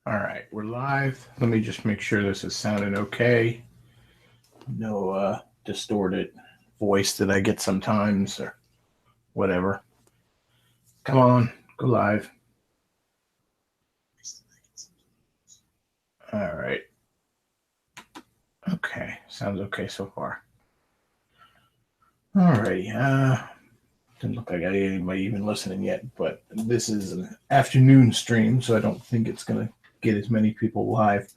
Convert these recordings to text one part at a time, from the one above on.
All right, we're live. Let me just make sure this is sounding okay. No distorted voice that I get sometimes or whatever. Come on, go live. All right. Okay, sounds okay so far. All righty. Didn't look like I had anybody even listening yet, but this is an afternoon stream, so I don't think it's going to get as many people live.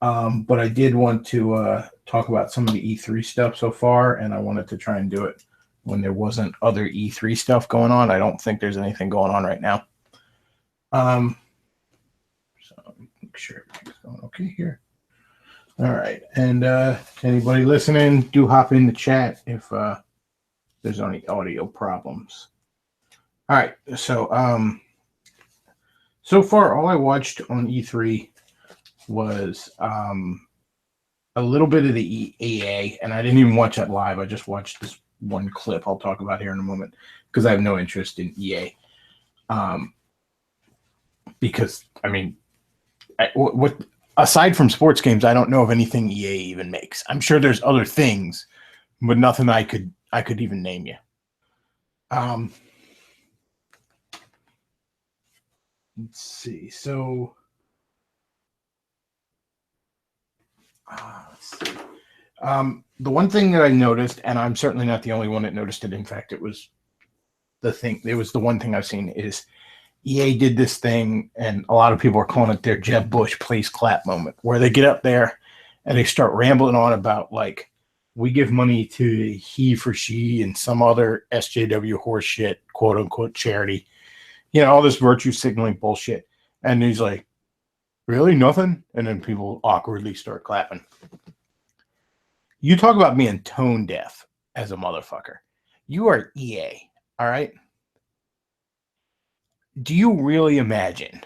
But I did want to talk about some of the E3 stuff so far, and I wanted to try and do it when there wasn't other E3 stuff going on. I don't think there's anything going on right now. So make sure everything's going okay here. All right, and anybody listening, do hop in the chat if there's any audio problems. All right, so so far all I watched on E3 was a little bit of the EA, and I didn't even watch that live. I just watched this one clip I'll talk about here in a moment because I have no interest in EA. Because I mean, what aside from sports games, I don't know of anything EA even makes. I'm sure there's other things, but nothing I could even name you. Let's see. So, let's see. The one thing that I noticed, and I'm certainly not the only one that noticed it. In fact, it was the one thing I've seen is EA did this thing, and a lot of people are calling it their Jeb Bush please clap moment, where they get up there and they start rambling on about like, we give money to he for she and some other SJW horse shit, quote unquote charity, all this virtue signaling bullshit. And he's like, really? Nothing? And then people awkwardly start clapping. You talk about being tone deaf as a motherfucker. You are EA, all right? Do you really imagine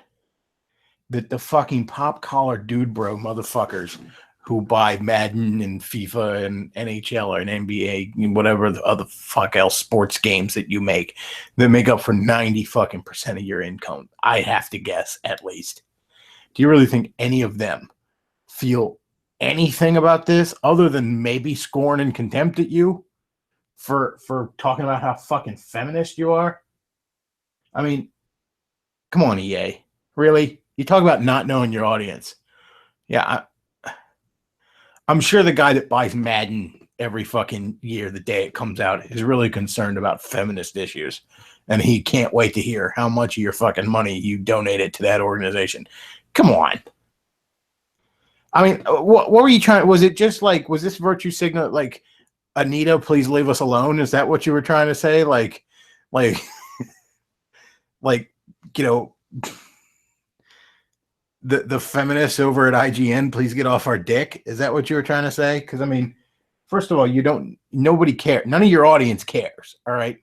that the fucking pop collar dude bro motherfuckers who buy Madden and FIFA and NHL or an NBA and whatever the other fuck else sports games that you make that make up for 90 fucking % of your income, I have to guess at least. Do you really think any of them feel anything about this other than maybe scorn and contempt at you for talking about how fucking feminist you are? I mean, come on, EA. Really? You talk about not knowing your audience. Yeah, I'm sure the guy that buys Madden every fucking year, the day it comes out, is really concerned about feminist issues. And he can't wait to hear how much of your fucking money you donated to that organization. Come on. I mean, what were you trying? Was it just like, was this virtue signal like, Anita, please leave us alone? Is that what you were trying to say? Like, the feminists over at IGN, please get off our dick. Is that what you were trying to say? Because I mean, first of all, nobody cares. None of your audience cares. All right,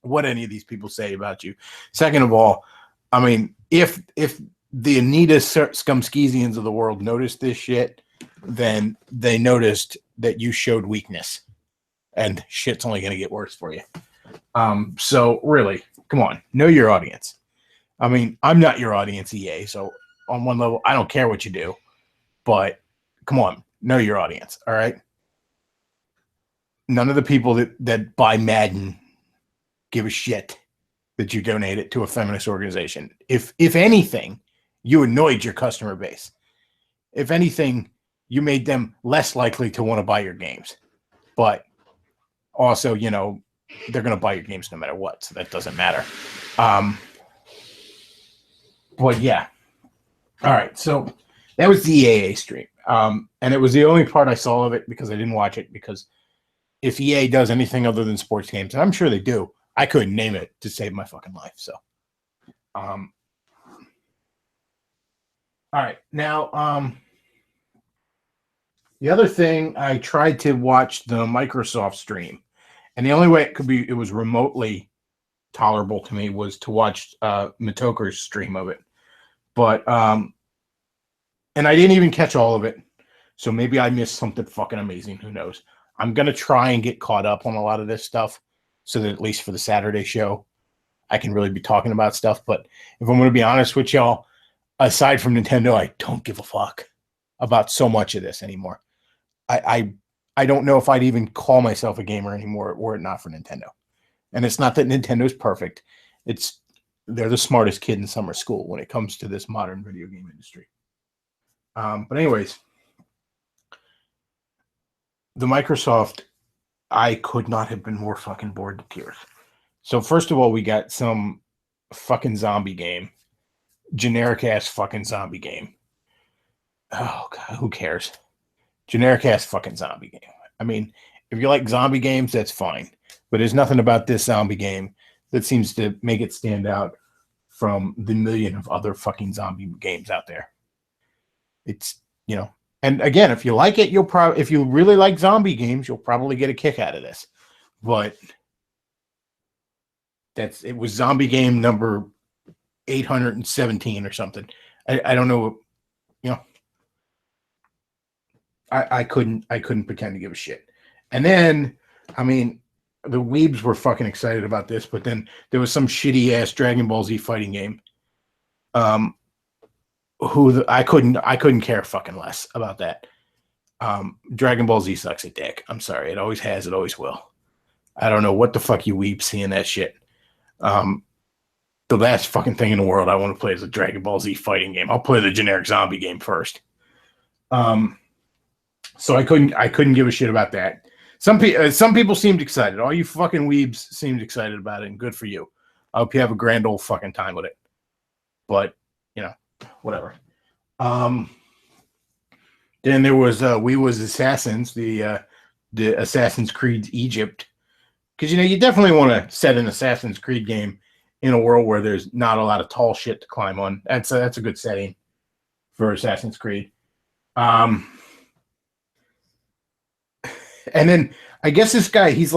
what any of these people say about you. Second of all, I mean, if the Anita Scumskeezians of the world noticed this shit, then they noticed that you showed weakness, and shit's only going to get worse for you. So really, come on, know your audience. I mean, I'm not your audience, EA, so on one level, I don't care what you do, but come on, know your audience, all right? None of the people that buy Madden give a shit that you donate it to a feminist organization. If anything, you annoyed your customer base. If anything, you made them less likely to want to buy your games. But also, they're going to buy your games no matter what, so that doesn't matter. But yeah. All right, so that was the EA stream. And it was the only part I saw of it because I didn't watch it, because if EA does anything other than sports games, and I'm sure they do, I couldn't name it to save my fucking life. So, all right, now, the other thing, I tried to watch the Microsoft stream, and the only way it was remotely tolerable to me was to watch Matoker's stream of it. But, and I didn't even catch all of it. So maybe I missed something fucking amazing. Who knows? I'm going to try and get caught up on a lot of this stuff so that at least for the Saturday show, I can really be talking about stuff. But if I'm going to be honest with y'all, aside from Nintendo, I don't give a fuck about so much of this anymore. I don't know if I'd even call myself a gamer anymore were it not for Nintendo. And it's not that Nintendo's perfect. It's they're the smartest kid in summer school when it comes to this modern video game industry. But anyways, the Microsoft, I could not have been more fucking bored to tears. So first of all, we got some fucking zombie game, generic ass fucking zombie game. Oh god, who cares? Generic ass fucking zombie game. I mean, if you like zombie games, that's fine. But there's nothing about this zombie game that seems to make it stand out from the million of other fucking zombie games out there. It's, and again, if you like it, if you really like zombie games, you'll probably get a kick out of this. But it was zombie game number 817 or something. I don't know, I couldn't pretend to give a shit. And then, I mean, the weebs were fucking excited about this, but then there was some shitty ass Dragon Ball Z fighting game. I couldn't care fucking less about that. Dragon Ball Z sucks a dick. I'm sorry. It always has, it always will. I don't know what the fuck you weebs seeing that shit. The last fucking thing in the world I want to play is a Dragon Ball Z fighting game. I'll play the generic zombie game first. So I couldn't give a shit about that. Some people seemed excited. All you fucking weebs seemed excited about it, and good for you. I hope you have a grand old fucking time with it. But, whatever. Then there was We Was Assassins, the Assassin's Creed Egypt. Because, you definitely want to set an Assassin's Creed game in a world where there's not a lot of tall shit to climb on. That's a good setting for Assassin's Creed. And then I guess this guy, he has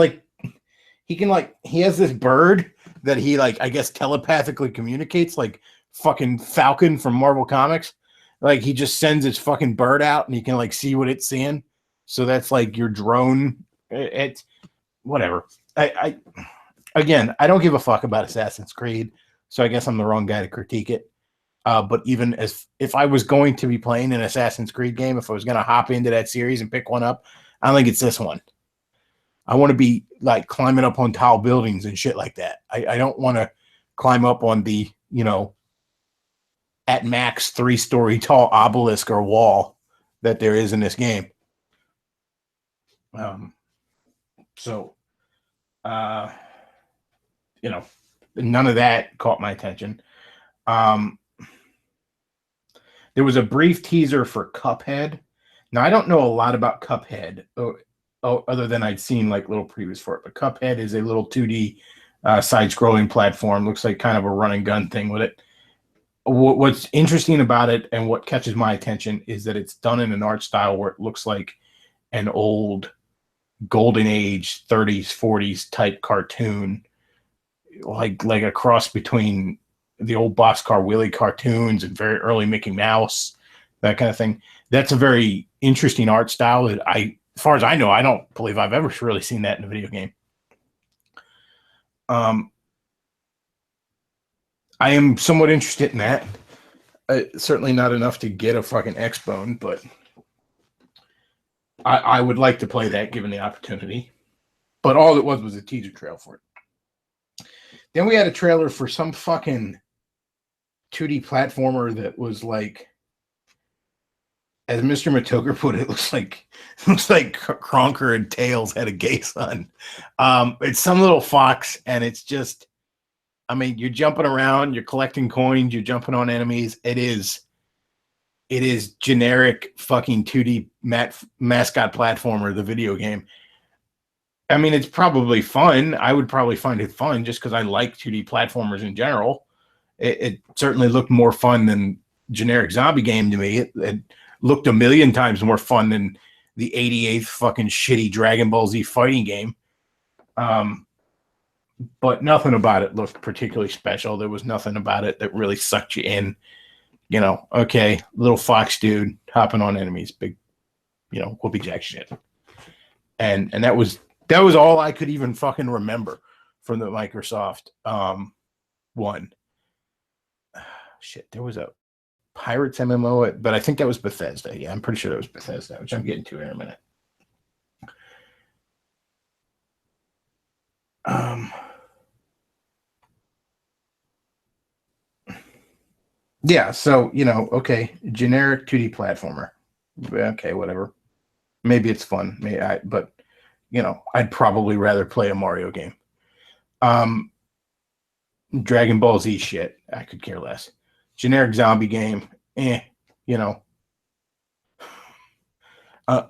this bird that he I guess telepathically communicates, like fucking Falcon from Marvel Comics. Like he just sends his fucking bird out and he can see what it's seeing. So that's like your drone. It's whatever. Again, I don't give a fuck about Assassin's Creed, so I guess I'm the wrong guy to critique it. But even if I was going to be playing an Assassin's Creed game, if I was going to hop into that series and pick one up, I don't think it's this one. I want to be climbing up on tall buildings and shit like that. I don't want to climb up on the, at max 3-story tall obelisk or wall that there is in this game. None of that caught my attention. There was a brief teaser for Cuphead. Now, I don't know a lot about Cuphead, other than I'd seen little previews for it. But Cuphead is a little 2D side-scrolling platform. Looks like kind of a run and gun thing with it. What's interesting about it and what catches my attention is that it's done in an art style where it looks like an old golden age 30s, 40s type cartoon, like a cross between the old Boxcar Willie cartoons and very early Mickey Mouse, that kind of thing. That's a very interesting art style that as far as I know, I don't believe I've ever really seen that in a video game. I am somewhat interested in that. Certainly not enough to get a fucking X-Bone, but I would like to play that given the opportunity. But all it was a teaser trail for it. Then we had a trailer for some fucking 2D platformer that was as Mr. Matoker put it, looks like Kronker and Tails had a gay son. It's some little fox, and it's just, you're jumping around, you're collecting coins, you're jumping on enemies. It is generic fucking 2D mascot platformer, the video game. It's probably fun. I would probably find it fun just because I like 2D platformers in general. It certainly looked more fun than generic zombie game to me. It looked a million times more fun than the 88th fucking shitty Dragon Ball Z fighting game. But nothing about it looked particularly special. There was nothing about it that really sucked you in. Okay, little fox dude hopping on enemies, big, whoopee jack shit. And that was all I could even fucking remember from the Microsoft one. Shit, there was a Pirates MMO, but I think that was Bethesda. Yeah, I'm pretty sure that was Bethesda, which I'm getting to in a minute. Yeah, so okay, generic 2D platformer. Okay, whatever. Maybe it's fun. But I'd probably rather play a Mario game. Dragon Ball Z shit, I could care less. Generic zombie game, you know. Uh,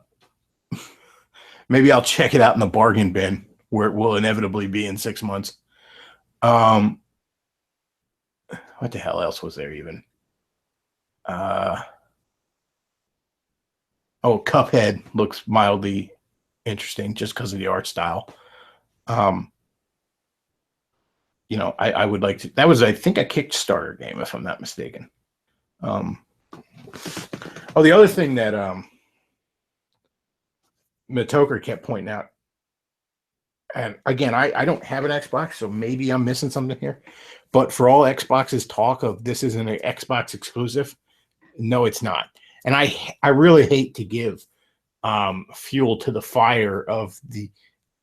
maybe I'll check it out in the bargain bin where it will inevitably be in 6 months. What the hell else was there even? Cuphead looks mildly interesting just because of the art style. I would like to. That was, I think, a Kickstarter game, if I'm not mistaken. The other thing that Matoker kept pointing out, and again, I don't have an Xbox, so maybe I'm missing something here. But for all Xbox's talk of this isn't an Xbox exclusive, no, it's not. And I really hate to give fuel to the fire of the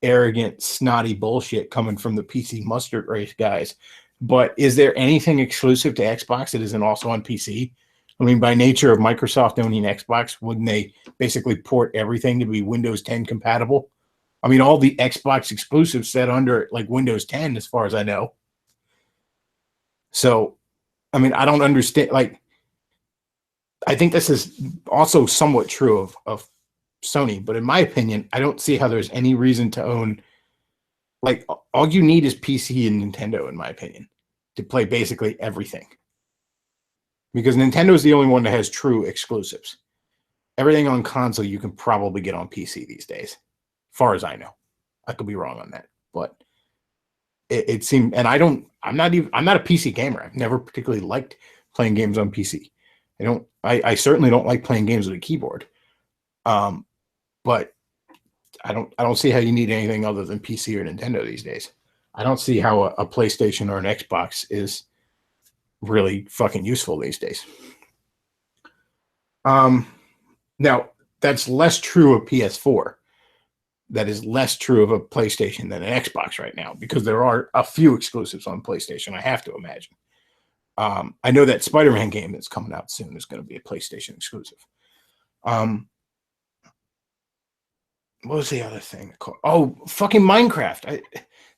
arrogant, snotty bullshit coming from the PC mustard race guys. But is there anything exclusive to Xbox that isn't also on PC? I mean, by nature of Microsoft owning Xbox, wouldn't they basically port everything to be Windows 10 compatible? I mean, all the Xbox exclusives set under like Windows 10, as far as I know. So, I mean, I don't understand. Like, I think this is also somewhat true of Sony, but in my opinion, I don't see how there's any reason to own. Like, all you need is PC and Nintendo, in my opinion, to play basically everything. Because Nintendo is the only one that has true exclusives. Everything on console you can probably get on PC these days, as far as I know. I could be wrong on that, but it seemed, and I'm not a PC gamer. I've never particularly liked playing games on PC. I certainly don't like playing games with a keyboard. But I don't see how you need anything other than PC or Nintendo these days. I don't see how a PlayStation or an Xbox is really fucking useful these days. Now that's less true of PS4. That is less true of a PlayStation than an Xbox right now, because there are a few exclusives on PlayStation, I have to imagine. I know that Spider-Man game that's coming out soon is going to be a PlayStation exclusive. What was the other thing called? Oh, fucking Minecraft.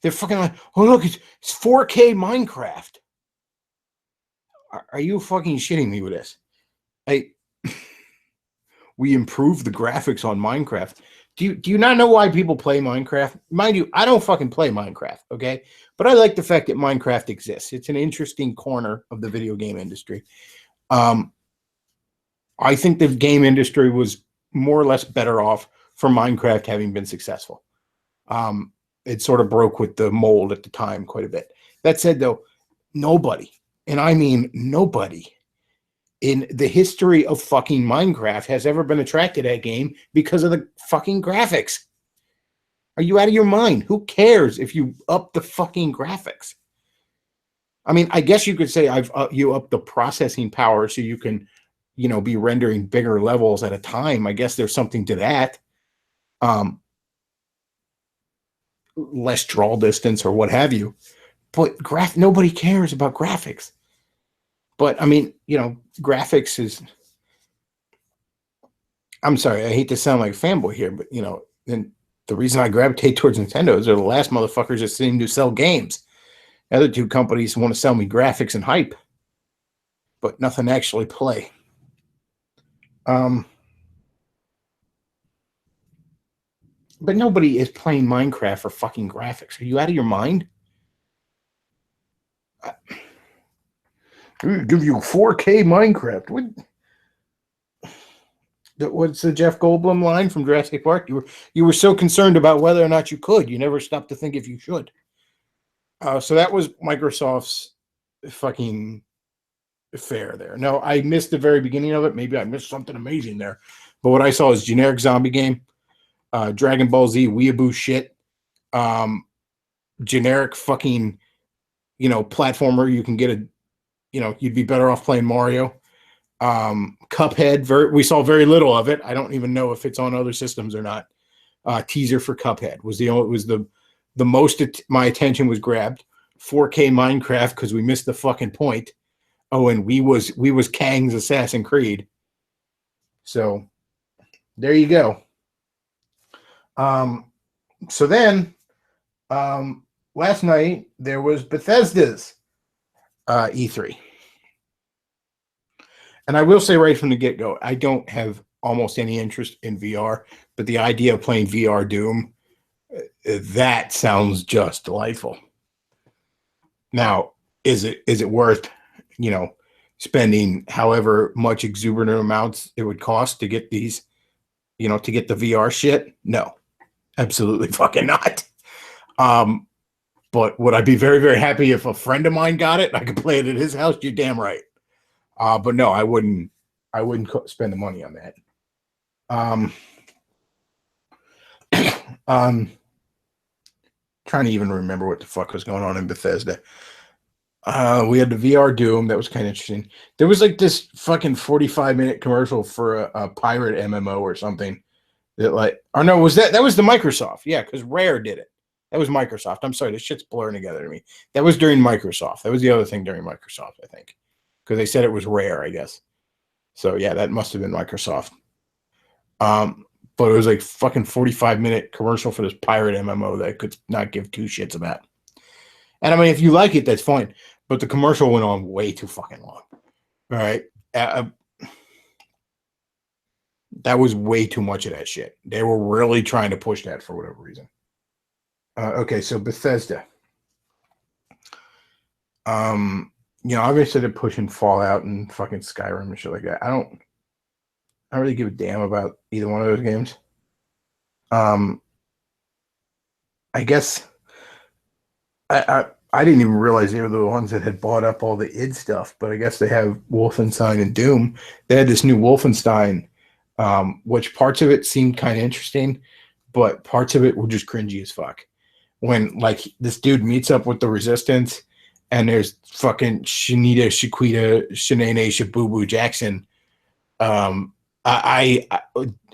They're fucking like, oh, look, it's 4K Minecraft. Are you fucking shitting me with this? We improved the graphics on Minecraft. Do you not know why people play Minecraft? Mind you, I don't fucking play Minecraft, okay? But I like the fact that Minecraft exists. It's an interesting corner of the video game industry. I think the game industry was more or less better off for Minecraft having been successful. It sort of broke with the mold at the time quite a bit. That said, though, nobody, and I mean nobody, in the history of fucking Minecraft has ever been attracted to that game because of the fucking graphics. Are you out of your mind? Who cares if you up the fucking graphics? I mean, I guess you could say you up the processing power so you can, be rendering bigger levels at a time. I guess there's something to that. Less draw distance or what have you. But nobody cares about graphics. But I mean, graphics is. I'm sorry, I hate to sound like a fanboy here, but and the reason I gravitate towards Nintendo is they're the last motherfuckers that seem to sell games. The other two companies want to sell me graphics and hype, but nothing to actually play. But nobody is playing Minecraft for fucking graphics. Are you out of your mind? Give you 4K Minecraft. What's the Jeff Goldblum line from Jurassic Park? You were so concerned about whether or not you could, you never stopped to think if you should. So that was Microsoft's fucking fair there. No, I missed the very beginning of it. Maybe I missed something amazing there. But what I saw is generic zombie game, Dragon Ball Z weeaboo shit, generic fucking, platformer. You can get you'd be better off playing Mario. Cuphead, we saw very little of it. I don't even know if it's on other systems or not. Teaser for Cuphead was the most my attention was grabbed. 4K Minecraft because we missed the fucking point. Oh, and we was Kang's Assassin's Creed. So there you go. So then last night there was Bethesda's E3. And I will say right from the get-go, I don't have almost any interest in VR, but the idea of playing VR Doom, that sounds just delightful. Now, is it worth, spending however much exuberant amounts it would cost to get these, to get the VR shit? No, absolutely fucking not. But would I be very, very happy if a friend of mine got it? I could play it at his house. You're damn right. But no, I wouldn't spend the money on that. Trying to even remember what the fuck was going on in Bethesda. We had the VR Doom. That was kind of interesting. There was like this fucking 45-minute commercial for a pirate MMO or something. That was the Microsoft. Yeah, because Rare did it. That was Microsoft. I'm sorry, this shit's blurring together to me. That was during Microsoft. That was the other thing during Microsoft, I think. Because they said it was Rare, I guess. So yeah, that must have been Microsoft. But it was like fucking 45-minute commercial for this pirate MMO that I could not give two shits about. And I mean, if you like it, that's fine. But the commercial went on way too fucking long. All right. That was way too much of that shit. They were really trying to push that for whatever reason. Okay, so Bethesda. Obviously they're pushing Fallout and fucking Skyrim and shit like that. I don't really give a damn about either one of those games. I guess I didn't even realize they were the ones that had bought up all the id stuff, but I guess they have Wolfenstein and Doom. They had this new Wolfenstein, which parts of it seemed kind of interesting, but parts of it were just cringy as fuck. When like this dude meets up with the Resistance, and there's fucking Shanita, Shaquita, Shanae, Shabubu Jackson. I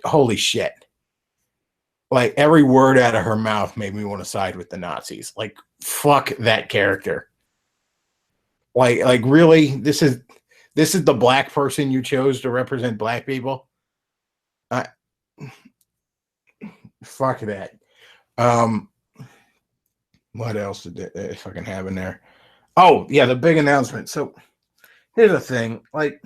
holy shit. Like every word out of her mouth made me want to side with the Nazis. Like fuck that character. Like really, this is the black person you chose to represent black people. Fuck that. What else did they fucking have in there? Oh yeah, the big announcement. So here's the thing, like.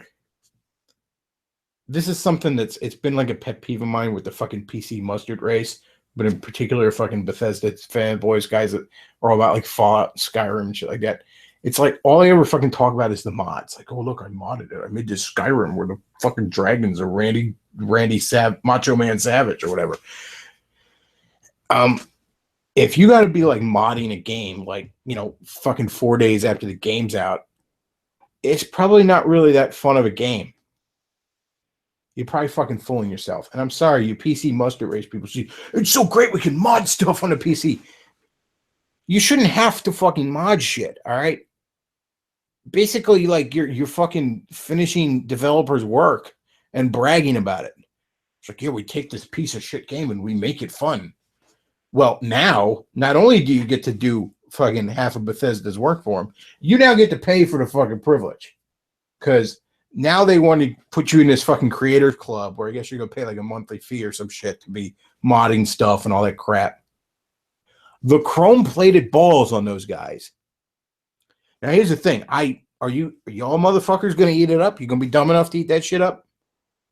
This is something it's been like a pet peeve of mine with the fucking PC mustard race, but in particular fucking Bethesda fanboys, guys that are all about like Fallout, Skyrim, and shit like that. It's like all they ever fucking talk about is the mods. Like, oh look, I modded it. I made this Skyrim where the fucking dragons are Randy Macho Man Savage or whatever. If you got to be like modding a game, like fucking 4 days after the game's out, it's probably not really that fun of a game. You're probably fucking fooling yourself. And I'm sorry, you PC mustard race people. It's so great we can mod stuff on a PC. You shouldn't have to fucking mod shit, all right? Basically, like you're fucking finishing developers' work and bragging about it. It's like, yeah, we take this piece of shit game and we make it fun. Well, now, not only do you get to do fucking half of Bethesda's work for them, you now get to pay for the fucking privilege. Because now they want to put you in this fucking creators club where I guess you're going to pay like a monthly fee or some shit to be modding stuff and all that crap. The chrome-plated balls on those guys. Now, here's the thing. Are y'all motherfuckers going to eat it up? You going to be dumb enough to eat that shit up?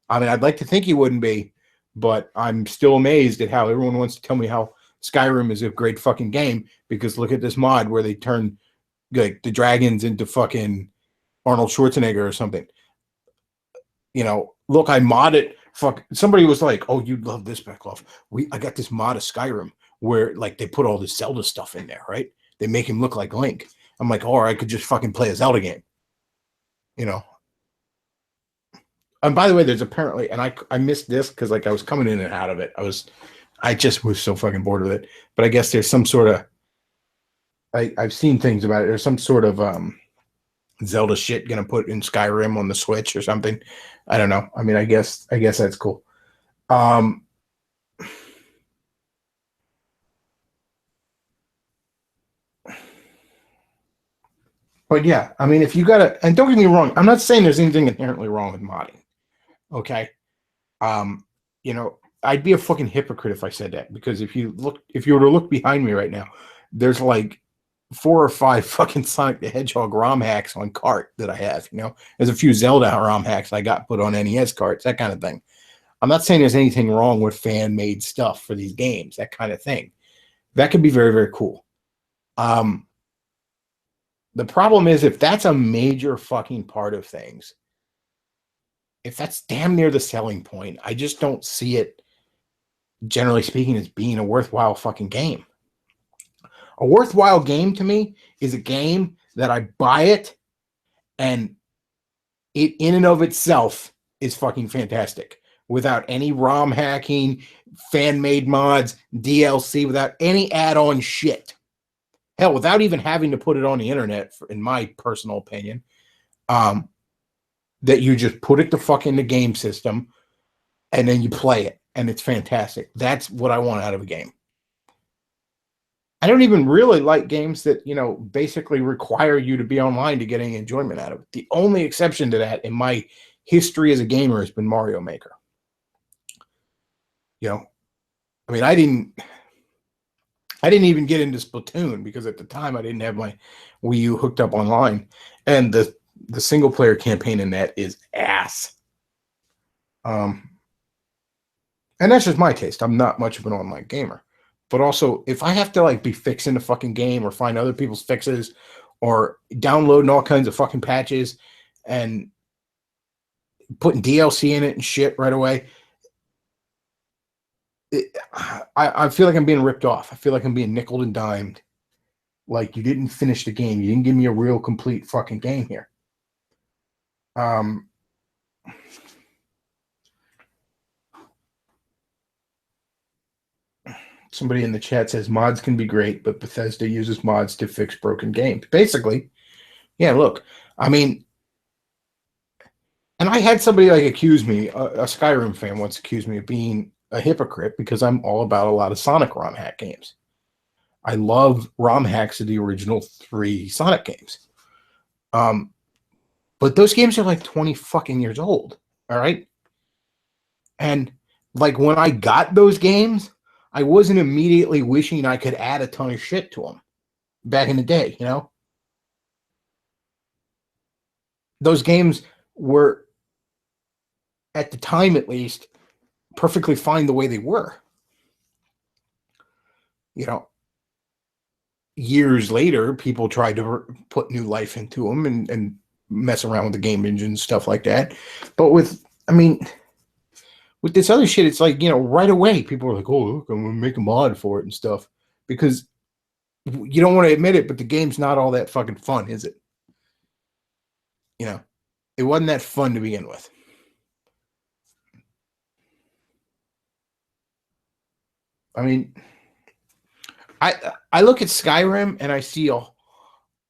I mean, I'd like to think you wouldn't be, but I'm still amazed at how everyone wants to tell me how Skyrim is a great fucking game because look at this mod where they turn like the dragons into fucking Arnold Schwarzenegger or something. Look, I modded. Fuck, somebody was like, "Oh, you'd love this, Bechtloff. I got this mod of Skyrim where like they put all this Zelda stuff in there, right? They make him look like Link." I'm like, "Or I could just fucking play a Zelda game." And by the way, there's apparently, and I missed this because like I was coming in and out of it. I just was so fucking bored with it. But I guess there's some sort of, I've seen things about it. There's some sort of Zelda shit gonna put in Skyrim on the Switch or something. I don't know. I mean, I guess that's cool. Um, but yeah, I mean, if you gotta, and don't get me wrong, I'm not saying there's anything inherently wrong with modding. Okay. Um, I'd be a fucking hypocrite if I said that, because if you were to look behind me right now, there's like 4 or 5 fucking Sonic the Hedgehog ROM hacks on cart that I have. There's a few Zelda ROM hacks I got put on NES carts, that kind of thing. I'm not saying there's anything wrong with fan made stuff for these games, that kind of thing. That could be very, very cool. Um, the problem is, if that's a major fucking part of things, if that's damn near the selling point, I just don't see it, generally speaking, as being a worthwhile fucking game. A worthwhile game to me is a game that I buy it and it in and of itself is fucking fantastic, without any ROM hacking, fan made mods, DLC, without any add on shit. Hell, without even having to put it on the internet, in my personal opinion. That you just put it the fuck in the game system and then you play it and it's fantastic. That's what I want out of a game. I don't even really like games that, basically require you to be online to get any enjoyment out of it. The only exception to that in my history as a gamer has been Mario Maker. I mean, I didn't even get into Splatoon because at the time I didn't have my Wii U hooked up online, and the single player campaign in that is ass. And that's just my taste. I'm not much of an online gamer. But also, if I have to be fixing the fucking game or find other people's fixes or downloading all kinds of fucking patches and putting DLC in it and shit right away, I feel like I'm being ripped off. I feel like I'm being nickeled and dimed. Like, you didn't finish the game. You didn't give me a real complete fucking game here. Somebody in the chat says mods can be great, but Bethesda uses mods to fix broken games. Basically, yeah, look, I mean, and I had somebody accuse me, a Skyrim fan once accused me of being a hypocrite because I'm all about a lot of Sonic ROM hack games. I love ROM hacks of the original 3 Sonic games. But those games are like 20 fucking years old, all right? And when I got those games, I wasn't immediately wishing I could add a ton of shit to them back in the day, Those games were, at the time at least, perfectly fine the way they were. Years later, people tried to put new life into them and mess around with the game engine and stuff like that. But with this other shit, it's right away people are like, oh, look, I'm going to make a mod for it and stuff. Because you don't want to admit it, but the game's not all that fucking fun, is it? It wasn't that fun to begin with. I mean, I look at Skyrim and I see a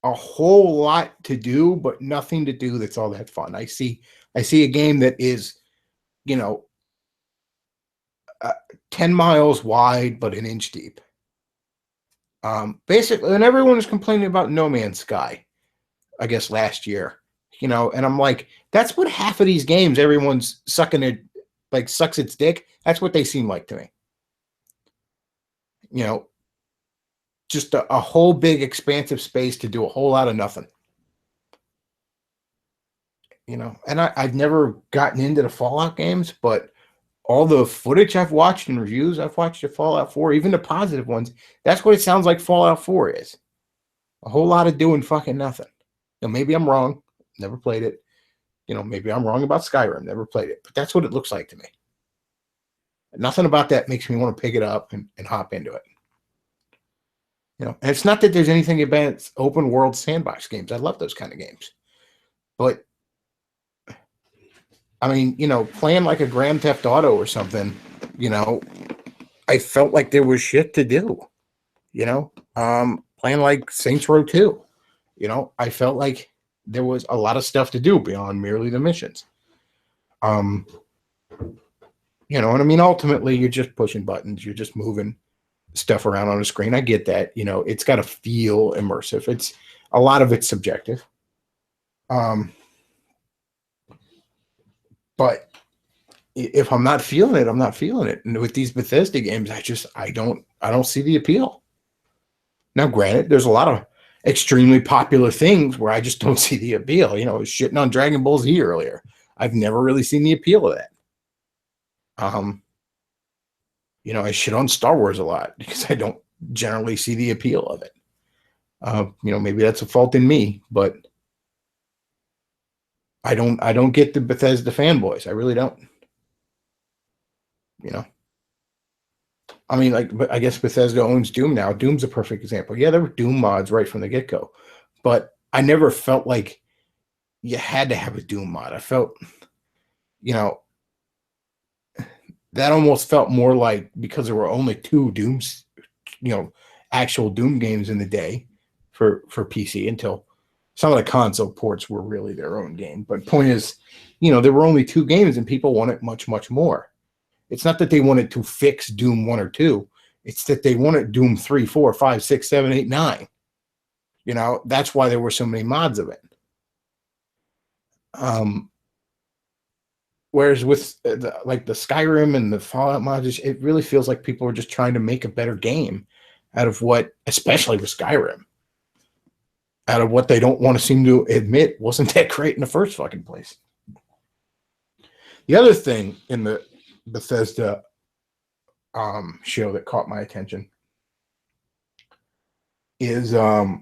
whole lot to do, but nothing to do that's all that fun. I see a game that is, 10 miles wide, but an inch deep. Basically, and everyone was complaining about No Man's Sky, I guess last year, and I'm like, that's what half of these games, everyone's sucking it, sucks its dick. That's what they seem like to me. Just a whole big expansive space to do a whole lot of nothing. And I've never gotten into the Fallout games, but all the footage I've watched and reviews I've watched of Fallout 4, even the positive ones, that's what it sounds like Fallout 4 is. A whole lot of doing fucking nothing. Maybe I'm wrong. Never played it. Maybe I'm wrong about Skyrim. Never played it. But that's what it looks like to me. Nothing about that makes me want to pick it up and hop into it. And it's not that there's anything about open world sandbox games. I love those kind of games. But I mean, playing like a Grand Theft Auto or something, I felt like there was shit to do. Playing like Saints Row 2, I felt like there was a lot of stuff to do beyond merely the missions. You know what I mean? Ultimately, you're just pushing buttons. You're just moving stuff around on a screen. I get that. You know, it's got to feel immersive. It's a lot of it's subjective. But if I'm not feeling it, I'm not feeling it. And with these Bethesda games, I don't see the appeal. Now, granted, there's a lot of extremely popular things where I just don't see the appeal. You know, I was shitting on Dragon Ball Z earlier. I've never really seen the appeal of that. You know, I shit on Star Wars a lot because I don't generally see the appeal of it. You know, maybe that's a fault in me, but I don't get the Bethesda fanboys. I really don't. You know, I mean, like, but I guess Bethesda owns Doom now. Doom's a perfect example. Yeah, there were Doom mods right from the get go, but I never felt like you had to have a Doom mod. I felt, you know, that almost felt more like because there were only two Dooms, you know, actual Doom games in the day for PC until some of the console ports were really their own game. But point is, you know, there were only two games and people wanted much, much more. It's not that they wanted to fix Doom 1 or 2. It's that they wanted Doom 3, 4, 5, 6, 7, 8, 9. You know, that's why there were so many mods of it. Whereas with like the Skyrim and the Fallout mods, it really feels like people are just trying to make a better game out of what, especially with Skyrim, out of what they don't want to seem to admit wasn't that great in the first fucking place. The other thing in the Bethesda show that caught my attention is now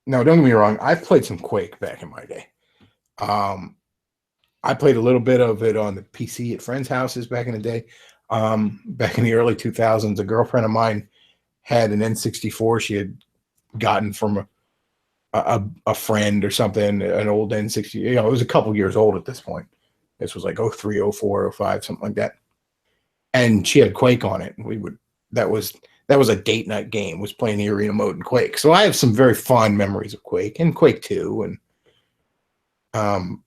don't get me wrong, I've played some Quake back in my day. I played a little bit of it on the PC at friends' houses back in the day. Back in the early 2000s, a girlfriend of mine had an N64 she had gotten from a friend or something, an old N60. You know, it was a couple years old at this point. This was like 03, 04, 05, something like that. And she had Quake on it. And we would that was a date night game, was playing the arena mode in Quake. So I have some very fond memories of Quake and Quake 2. And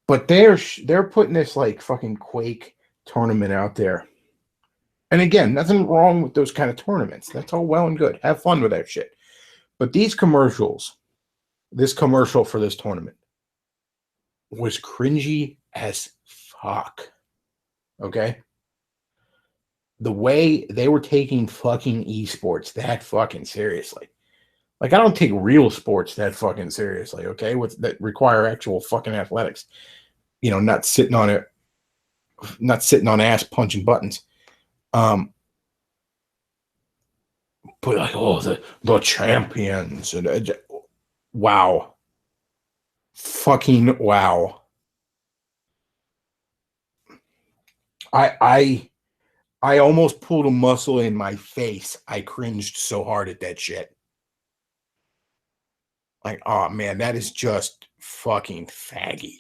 but they're putting this like fucking Quake tournament out there. And again, nothing wrong with those kind of tournaments. That's all well and good. Have fun with that shit. But these commercials, this commercial for this tournament was cringy as fuck. Okay? The way they were taking fucking esports that fucking seriously. Like, I don't take real sports that fucking seriously, okay? That require actual fucking athletics. You know, not sitting on ass punching buttons. But like, oh, the champions. And wow. Fucking wow. I almost pulled a muscle in my face. I cringed so hard at that shit. Like, oh man, that is just fucking faggy.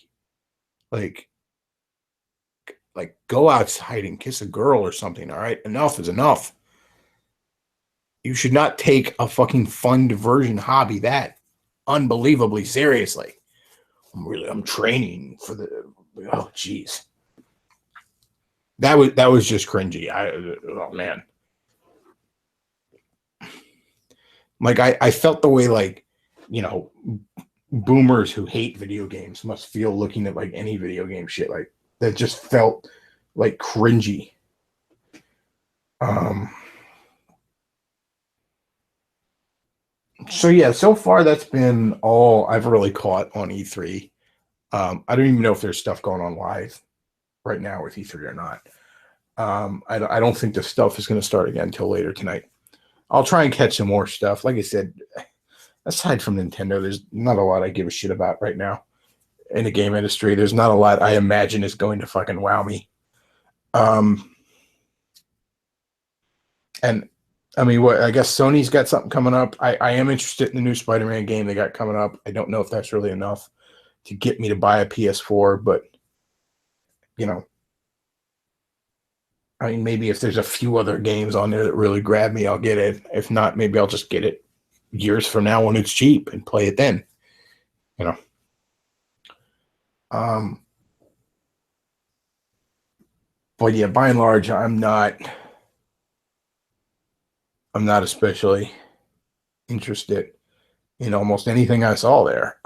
Like go outside and kiss a girl or something, all right? Enough is enough. You should not take a fucking fun diversion hobby that unbelievably seriously. I'm training for oh jeez. That was just cringy. Oh man. Like I felt the way, like, you know, boomers who hate video games must feel looking at like any video game shit. Like, that just felt like cringy. So yeah, so far that's been all I've really caught on E3. I don't even know if there's stuff going on live right now with E3 or not. I don't think the stuff is going to start again until later tonight. I'll try and catch some more stuff. Like I said, aside from Nintendo, there's not a lot I give a shit about right now in the game industry. There's not a lot I imagine is going to fucking wow me. And I mean, I guess Sony's got something coming up. I am interested in the new Spider-Man game they got coming up. I don't know if that's really enough to get me to buy a PS4, but you know, I mean, maybe if there's a few other games on there that really grab me, I'll get it. If not, maybe I'll just get it years from now when it's cheap and play it then. You know. But yeah, by and large, I'm not especially interested in almost anything I saw there.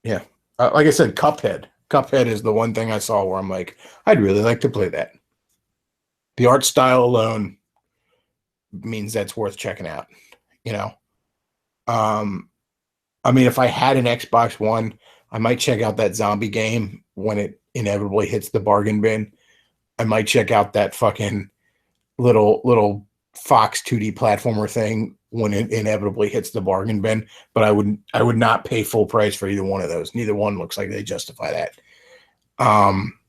Yeah, like I said, Cuphead. Cuphead is the one thing I saw where I'm like, I'd really like to play that. The art style alone means that's worth checking out. You know, um, I mean, if I had an Xbox One, I might check out that zombie game when it inevitably hits the bargain bin. I might check out that fucking little Fox 2D platformer thing when it inevitably hits the bargain bin. But I would not pay full price for either one of those. Neither one looks like they justify that. Um,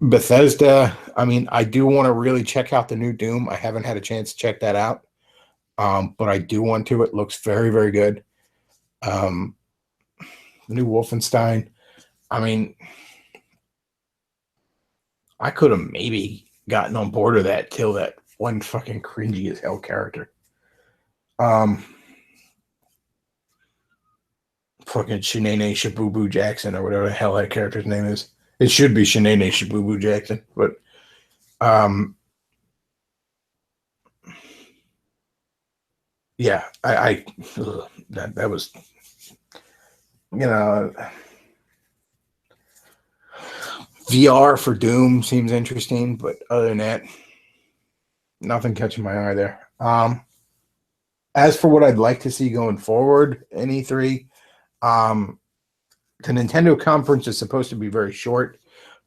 Bethesda. I mean, I do want to really check out the new Doom. I haven't had a chance to check that out, but I do want to. It looks very, very good. Um, the new Wolfenstein. I mean, I could have maybe gotten on board with that till that one fucking cringy as hell character. Um, fucking Shanae Shabubu Jackson or whatever the hell that character's name is. It should be Shanae Shabubu Jackson, but um, yeah, that was, you know, VR for Doom seems interesting, but other than that, nothing catching my eye there. As for what I'd like to see going forward in E3, um, the Nintendo conference is supposed to be very short,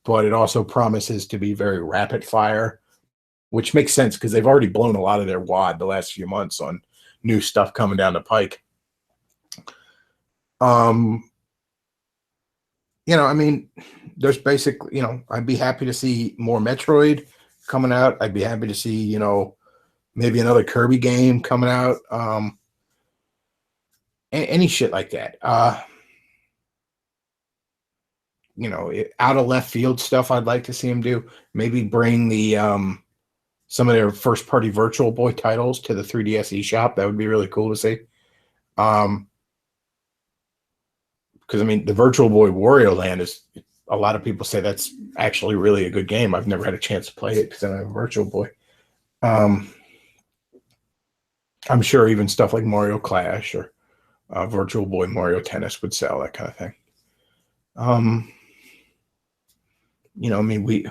but it also promises to be very rapid fire, which makes sense because they've already blown a lot of their wad the last few months on new stuff coming down the pike. I mean, there's basically, I'd be happy to see more Metroid coming out. I'd be happy to see, maybe another Kirby game coming out. Any shit like that. Out of left field stuff I'd like to see them do. Maybe bring the some of their first party Virtual Boy titles to the 3DS eShop. That would be really cool to see. Because I mean, the Virtual Boy Wario Land is, a lot of people say that's actually really a good game. I've never had a chance to play it because I don't have a Virtual Boy. I'm sure even stuff like Mario Clash or Virtual Boy Mario Tennis would sell, that kind of thing. I mean, we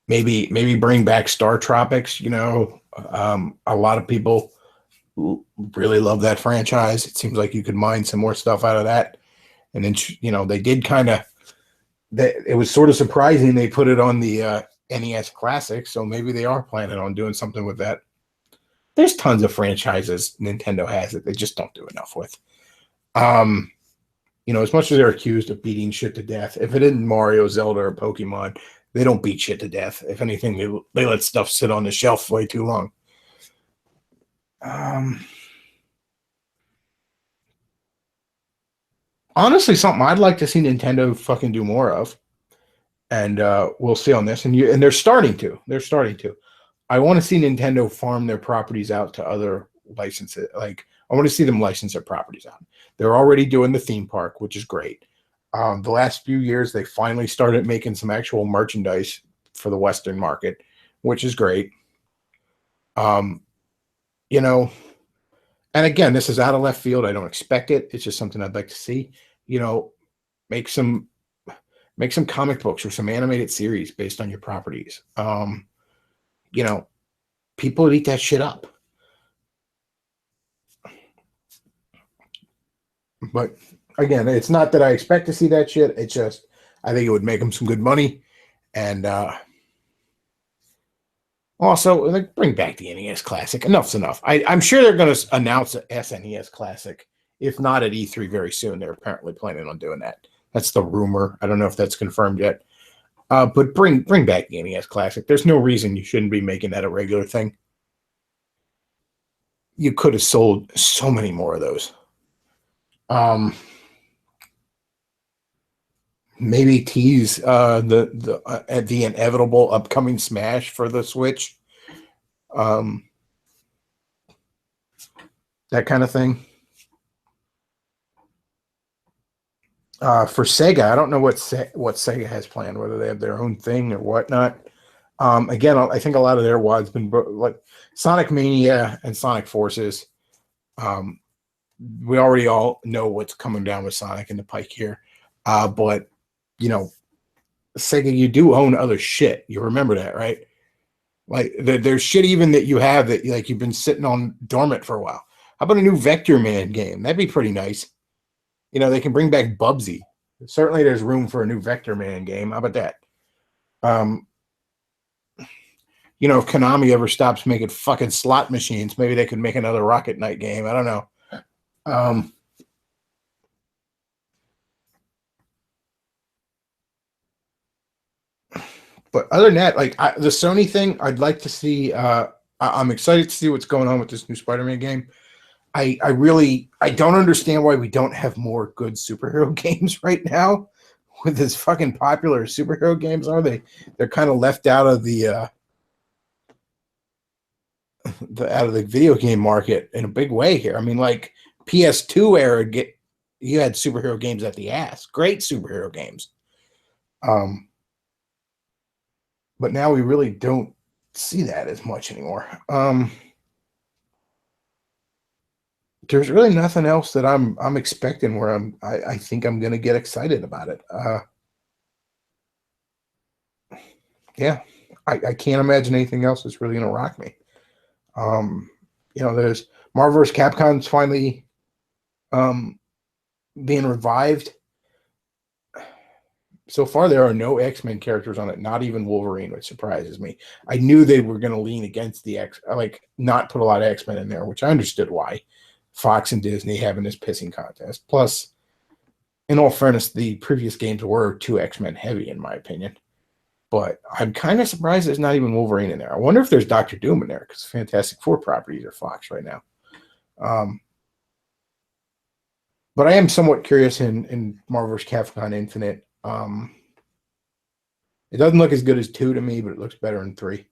maybe bring back Star Tropics. A lot of people really love that franchise. It seems like you could mine some more stuff out of that. And then, they did it was sort of surprising they put it on the NES Classic, so maybe they are planning on doing something with that. There's tons of franchises Nintendo has that they just don't do enough with. As much as they're accused of beating shit to death, if it isn't Mario, Zelda, or Pokemon, they don't beat shit to death. If anything, they let stuff sit on the shelf way too long. Honestly, something I'd like to see Nintendo fucking do more of, and we'll see on this. And they're starting to. They're starting to. I want to see Nintendo farm their properties out to other licenses. Like, I want to see them license their properties out. They're already doing the theme park, which is great. The last few years, they finally started making some actual merchandise for the Western market, which is great. And again, this is out of left field. I don't expect it. It's just something I'd like to see. Make some comic books or some animated series based on your properties. People would eat that shit up. But again, it's not that I expect to see that shit. It's just, I think it would make them some good money. And also, like, bring back the NES Classic. Enough's enough. I'm sure they're going to announce an SNES Classic, if not at E3 very soon. They're apparently planning on doing that. That's the rumor. I don't know if that's confirmed yet. But bring back the NES Classic. There's no reason you shouldn't be making that a regular thing. You could have sold so many more of those. maybe tease the inevitable upcoming Smash for the Switch, um, that kind of thing. For Sega, I don't know what Sega has planned, whether they have their own thing or whatnot. Again, I think a lot of their wad's been like Sonic Mania and Sonic Forces. We already all know what's coming down with Sonic in the pike here, but you know, Sega, you do own other shit. You remember that, right? Like there's shit even that you have that like you've been sitting on dormant for a while. How about a new Vector Man game? That'd be pretty nice. They can bring back Bubsy. Certainly, there's room for a new Vector Man game. How about that? Um, if Konami ever stops making fucking slot machines, maybe they could make another Rocket Knight game. I don't know. But other than that, like the Sony thing, I'd like to see. I'm excited to see what's going on with this new Spider-Man game. I don't understand why we don't have more good superhero games right now. With as fucking popular superhero games are, they're kind of left out of the video game market in a big way here. I mean, like PS2 era, you had superhero games at the ass, great superhero games. But now we really don't see that as much anymore. There's really nothing else that I'm expecting where I think I'm gonna get excited about it. Yeah, I can't imagine anything else that's really gonna rock me. There's Marvel vs. Capcom's finally being revived. So far, there are no X-Men characters on it, not even Wolverine, which surprises me. I knew they were going to lean against the not put a lot of X-Men in there, which I understood why. Fox and Disney having this pissing contest. Plus, in all fairness, the previous games were too X-Men heavy, in my opinion. But I'm kind of surprised there's not even Wolverine in there. I wonder if there's Doctor Doom in there, because Fantastic Four properties are Fox right now. But I am somewhat curious in Marvel vs. Capcom Infinite. It doesn't look as good as 2 to me, but it looks better than 3.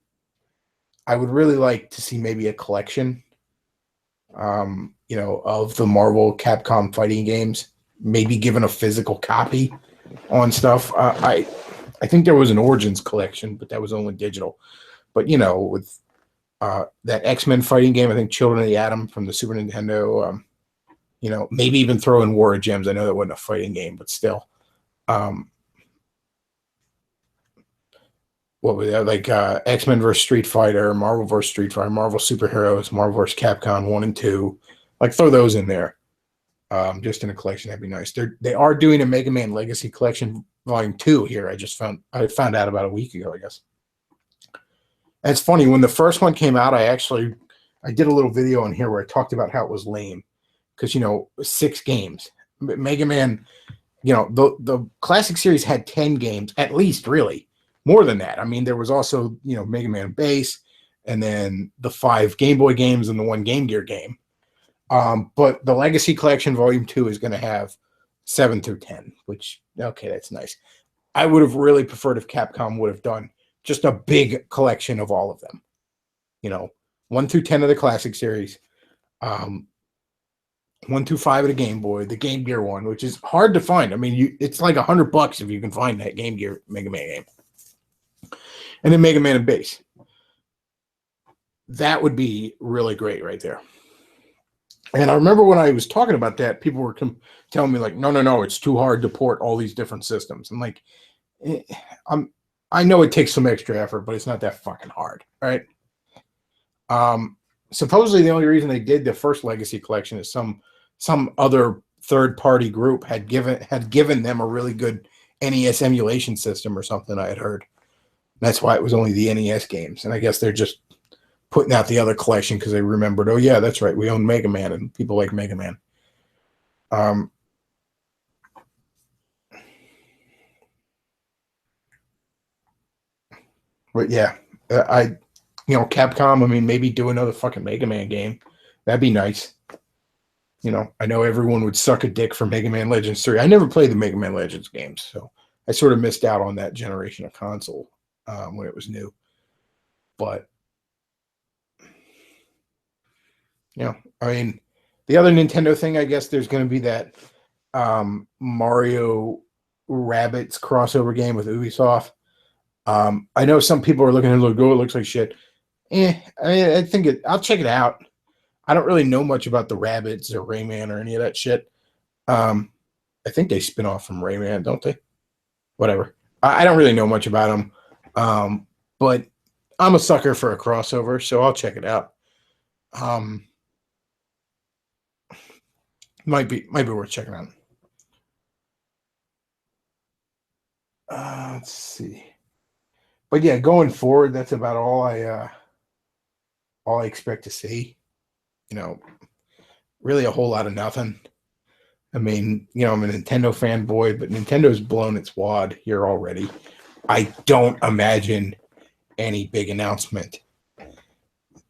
I would really like to see maybe a collection, of the Marvel Capcom fighting games, maybe given a physical copy on stuff. I think there was an Origins collection, but that was only digital. But, with that X-Men fighting game, I think Children of the Atom from the Super Nintendo, maybe even throw in War of Gems. I know that wasn't a fighting game, but still. What was that? Like X-Men versus Street Fighter, Marvel versus Street Fighter, Marvel Superheroes, Marvel versus Capcom 1 and 2. Like throw those in there. Just in a collection, that'd be nice. They are doing a Mega Man Legacy Collection Volume 2 here. I found out about a week ago, I guess. And it's funny, when the first one came out, I did a little video on here where I talked about how it was lame. Because 6 games. Mega Man, the classic series had 10 games, at least, really. More than that. I mean, there was also, Mega Man Base, and then the 5 Game Boy games and the 1 Game Gear game. But the Legacy Collection Volume 2 is going to have 7 through 10, which, okay, that's nice. I would have really preferred if Capcom would have done just a big collection of all of them. 1 through 10 of the classic series. 1 through 5 of the Game Boy, the Game Gear one, which is hard to find. I mean, it's like $100 if you can find that Game Gear Mega Man game. And then Mega Man and Base. That would be really great right there. And I remember when I was talking about that, people were telling me like, no, it's too hard to port all these different systems. I'm like, I know it takes some extra effort, but it's not that fucking hard, right? Supposedly the only reason they did the first Legacy Collection is some other third-party group had given them a really good NES emulation system or something, I had heard. That's why it was only the NES games. And I guess they're just putting out the other collection because they remembered, oh, yeah, that's right, we own Mega Man, and people like Mega Man. But yeah, Capcom, I mean, maybe do another fucking Mega Man game. That'd be nice. I know everyone would suck a dick for Mega Man Legends 3. I never played the Mega Man Legends games, so I sort of missed out on that generation of console when it was new. But I mean, the other Nintendo thing, I guess there's going to be that Mario Rabbids crossover game with Ubisoft. I know some people are looking at it like, oh, it looks like shit. I think I'll check it out. I don't really know much about the Rabbids or Rayman or any of that shit. I think they spin off from Rayman, don't they? Whatever. I don't really know much about them. But I'm a sucker for a crossover, so I'll check it out. Might be worth checking out. Let's see. But yeah, going forward, that's about all I expect to see. Really a whole lot of nothing. I mean, I'm a Nintendo fanboy, but Nintendo's blown its wad here already. I don't imagine any big announcement.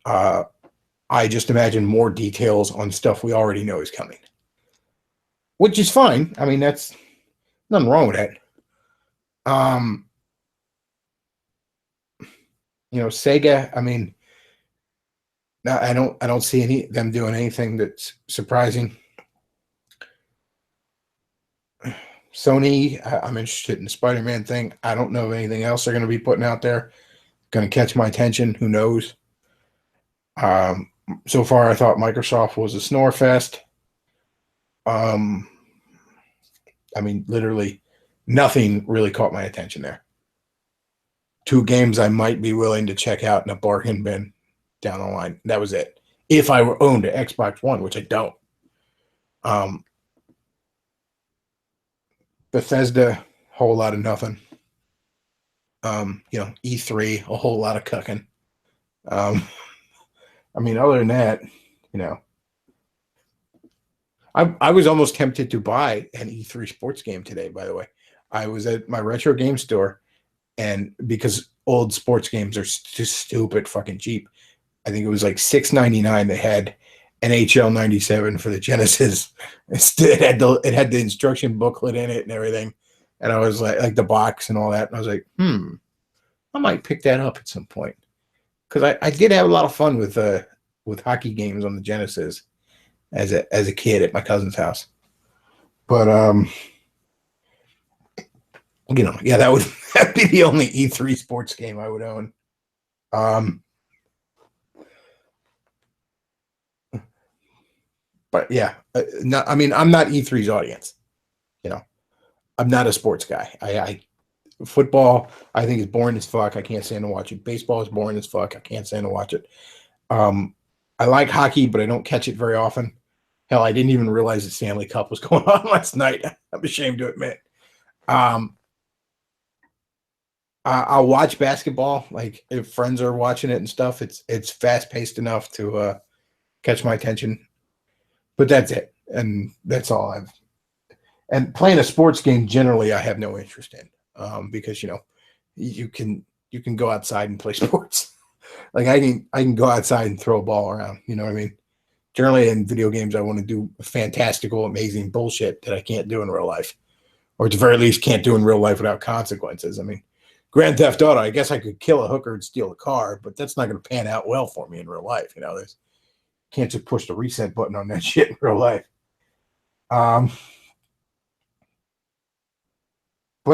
I just imagine more details on stuff we already know is coming, which is fine. I mean, that's nothing wrong with that. Sega. I mean, I don't see them doing anything that's surprising. Sony, I'm interested in the Spider-Man thing. I don't know of anything else they're going to be putting out there. Going to catch my attention. Who knows? So far, I thought Microsoft was a snore fest. I mean, literally nothing really caught my attention there. 2 games I might be willing to check out in a bargain bin down the line. That was it. If I were owned an Xbox One, which I don't. Bethesda, whole lot of nothing. E3, a whole lot of cucking. I mean, other than that, I was almost tempted to buy an E3 sports game today, by the way. I was at my retro game store, and because old sports games are just stupid fucking cheap, I think it was like $6.99. They had NHL 97 for the Genesis. It had the instruction booklet in it and everything. And I was like the box and all that. And I was like, I might pick that up at some point. Because I did have a lot of fun with hockey games on the Genesis as a kid at my cousin's house. But that'd be the only E3 sports game I would own. But yeah, I'm not E3's audience. I'm not a sports guy. Football, I think, is boring as fuck. I can't stand to watch it. Baseball is boring as fuck. I can't stand to watch it. I like hockey, but I don't catch it very often. Hell, I didn't even realize the Stanley Cup was going on last night. I'm ashamed to admit. I'll watch basketball, like if friends are watching it and stuff. It's fast paced enough to catch my attention. But that's it, and that's all I've. And playing a sports game generally, I have no interest in, because you can go outside and play sports. Like I can go outside and throw a ball around. You know what I mean? Generally, in video games, I want to do fantastical, amazing bullshit that I can't do in real life, or at the very least, can't do in real life without consequences. I mean, Grand Theft Auto, I guess I could kill a hooker and steal a car, but that's not going to pan out well for me in real life. Can't just push the reset button on that shit in real life. But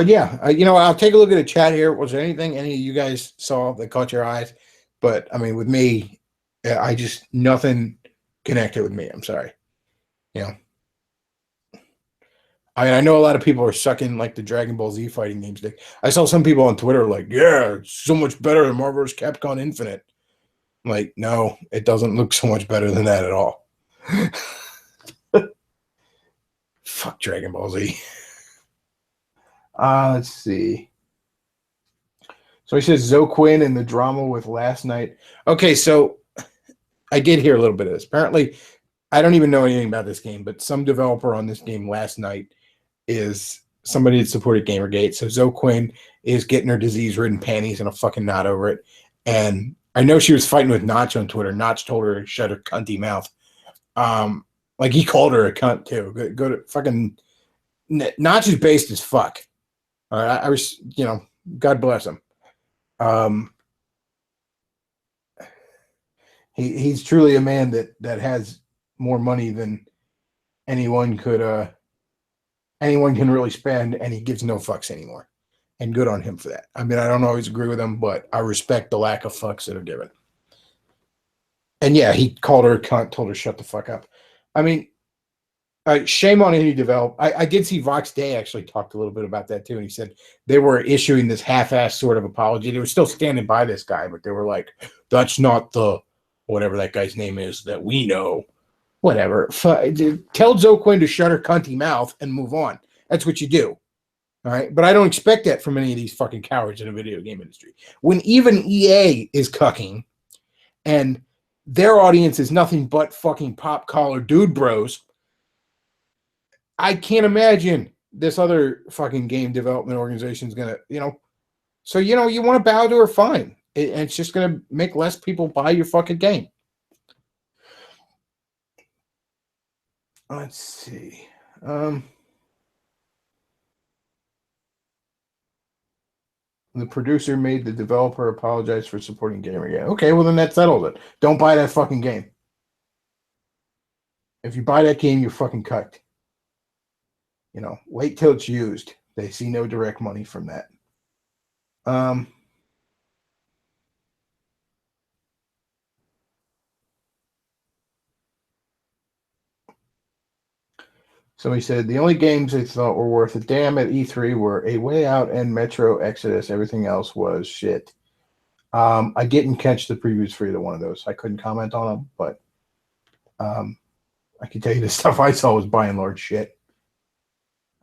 yeah, I'll take a look at the chat here. Was there anything any of you guys saw that caught your eyes? But I mean, with me, nothing connected with me. I'm sorry. I know a lot of people are sucking like the Dragon Ball Z fighting games. I saw some people on Twitter like, yeah, it's so much better than Marvel vs. Capcom Infinite. I'm like, no, it doesn't look so much better than that at all. Fuck Dragon Ball Z. Let's see. So he says Zoe Quinn and the drama with last night. Okay, so I did hear a little bit of this. Apparently, I don't even know anything about this game, but some developer on this game last night is somebody that supported Gamergate. So Zoe Quinn is getting her disease-ridden panties in a fucking knot over it. And I know she was fighting with Notch on Twitter. Notch told her to shut her cunty mouth. Like he called her a cunt too. Go to fucking Notch is based as fuck. I was, God bless him. He's truly a man that has more money than anyone can really spend, and he gives no fucks anymore. And good on him for that. I mean, I don't always agree with him, but I respect the lack of fucks that are given. And yeah, he called her a cunt, told her shut the fuck up. I mean, shame on any developer. I did see Vox Day actually talked a little bit about that too, and he said they were issuing this half-assed sort of apology. They were still standing by this guy, but they were like, "That's not the whatever that guy's name is that we know." Whatever. Tell Zoe Quinn to shut her cunty mouth and move on. That's what you do. All right. But I don't expect that from any of these fucking cowards in the video game industry. When even EA is cucking and their audience is nothing but fucking pop collar dude bros, I can't imagine this other fucking game development organization is going to, So, you want to bow to her, fine. It's just going to make less people buy your fucking game. Let's see. The producer made the developer apologize for supporting Gamergate. Okay, well then that settles it. Don't buy that fucking game. If you buy that game, you're fucking cucked. Wait till it's used. They see no direct money from that. Somebody said the only games they thought were worth a damn at E3 were A Way Out and Metro Exodus. Everything else was shit. I didn't catch the previews for either one of those. I couldn't comment on them, but I can tell you the stuff I saw was by and large shit.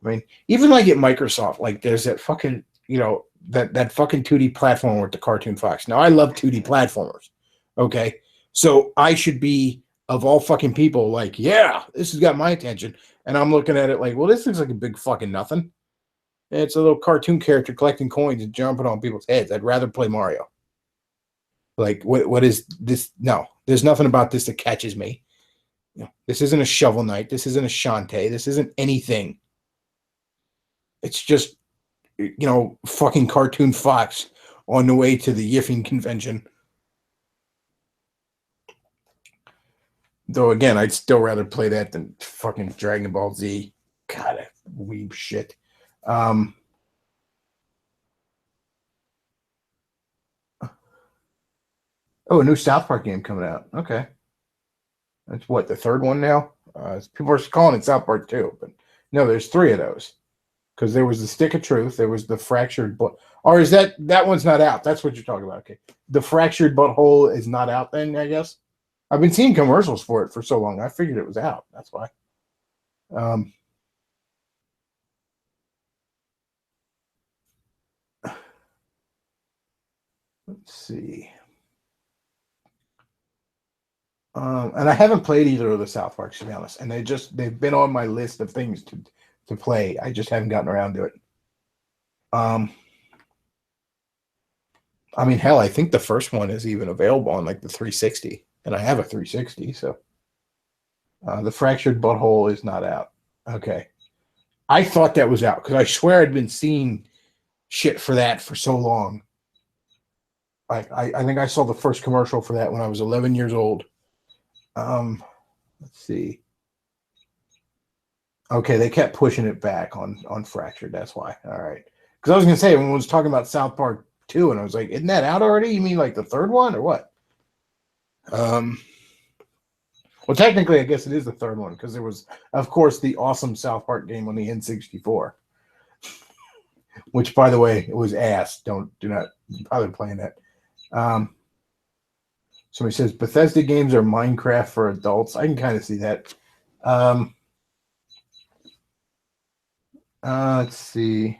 I mean, even like at Microsoft, like there's that fucking, that fucking 2D platformer with the cartoon fox. Now, I love 2D platformers, okay? So I should be, of all fucking people, like, yeah, this has got my attention. And I'm looking at it like, well, this looks like a big fucking nothing. It's a little cartoon character collecting coins and jumping on people's heads. I'd rather play Mario. Like, what is this? No, there's nothing about this that catches me. This isn't a Shovel Knight. This isn't a Shantae. This isn't anything. It's just, fucking cartoon fox on the way to the Yiffing convention. Though, again, I'd still rather play that than fucking Dragon Ball Z. God, that weeb shit. Oh, a new South Park game coming out. Okay. That's what, the third one now? People are calling it South Park 2, but no, there's 3 of those. Because there was the Stick of Truth, there was the Fractured Butt, or is that one's not out? That's what you're talking about. Okay, the Fractured Butthole is not out then, I guess. I've been seeing commercials for it for so long. I figured it was out. That's why. Let's see. And I haven't played either of the South Parks, to be honest. And they've been on my list of things to play. I just haven't gotten around to it. I mean, hell, I think the first one is even available on like the 360, and I have a 360. So the Fractured Butthole is not out. Okay, I thought that was out because I swear I'd been seeing shit for that for so long. I think I saw the first commercial for that when I was 11 years old. Let's see. Okay, they kept pushing it back on Fractured. That's why. All right. Because I was going to say, when I was talking about South Park 2, and I was like, isn't that out already? You mean like the third one or what? Well, technically, I guess it is the third one because there was, of course, the awesome South Park game on the N64, which, by the way, it was ass. Do not bother playing that. Somebody says Bethesda games are Minecraft for adults. I can kind of see that. Let's see.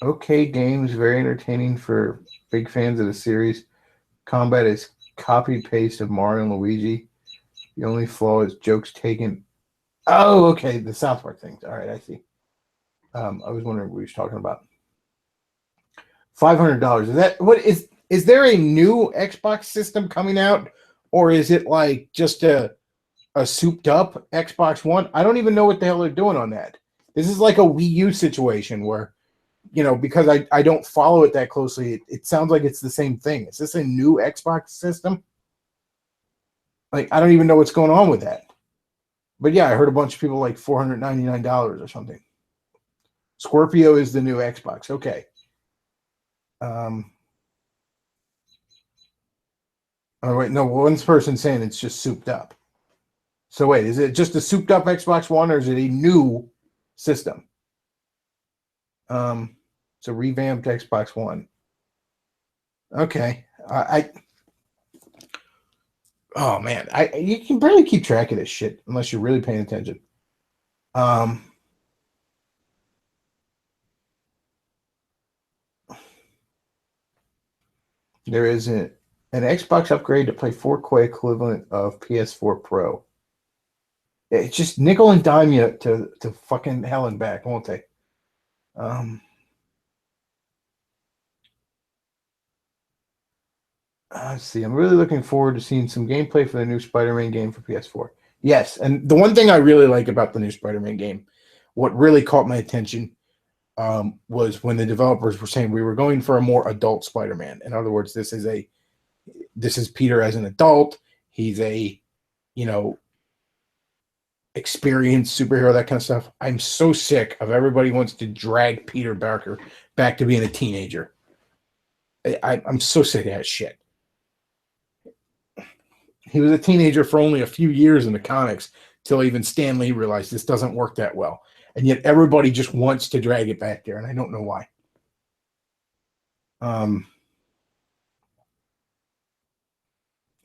Okay, games very entertaining for big fans of the series. Combat is copy paste of Mario and Luigi. The only flaw is jokes taken. Oh, okay, the South Park things. All right, I see. I was wondering what he was talking about. $500. Is that what is? Is there a new Xbox system coming out, or is it like just a souped up Xbox One? I don't even know what the hell they're doing on that. This is like a Wii U situation where, because I don't follow it that closely, it sounds like it's the same thing. Is this a new Xbox system? Like, I don't even know what's going on with that. But yeah, I heard a bunch of people like $499 or something. Scorpio is the new Xbox. Okay. Oh, wait, no, one person's saying it's just souped up. So wait, is it just a souped up Xbox One or is it a new system? It's a revamped Xbox One. Okay. Oh man, you can barely keep track of this shit unless you're really paying attention. There is an Xbox upgrade to play 4K equivalent of PS4 Pro. It's just nickel and dime you to fucking hell and back, won't they? Let's see. I'm really looking forward to seeing some gameplay for the new Spider-Man game for PS4. Yes, and the one thing I really like about the new Spider-Man game, what really caught my attention, was when the developers were saying we were going for a more adult Spider-Man. In other words, this is Peter as an adult. He's a, experienced superhero, that kind of stuff. I'm so sick of everybody wants to drag Peter Parker back to being a teenager. I'm so sick of that shit. He was a teenager for only a few years in the comics till even Stan Lee realized this doesn't work that well. And yet everybody just wants to drag it back there, and I don't know why.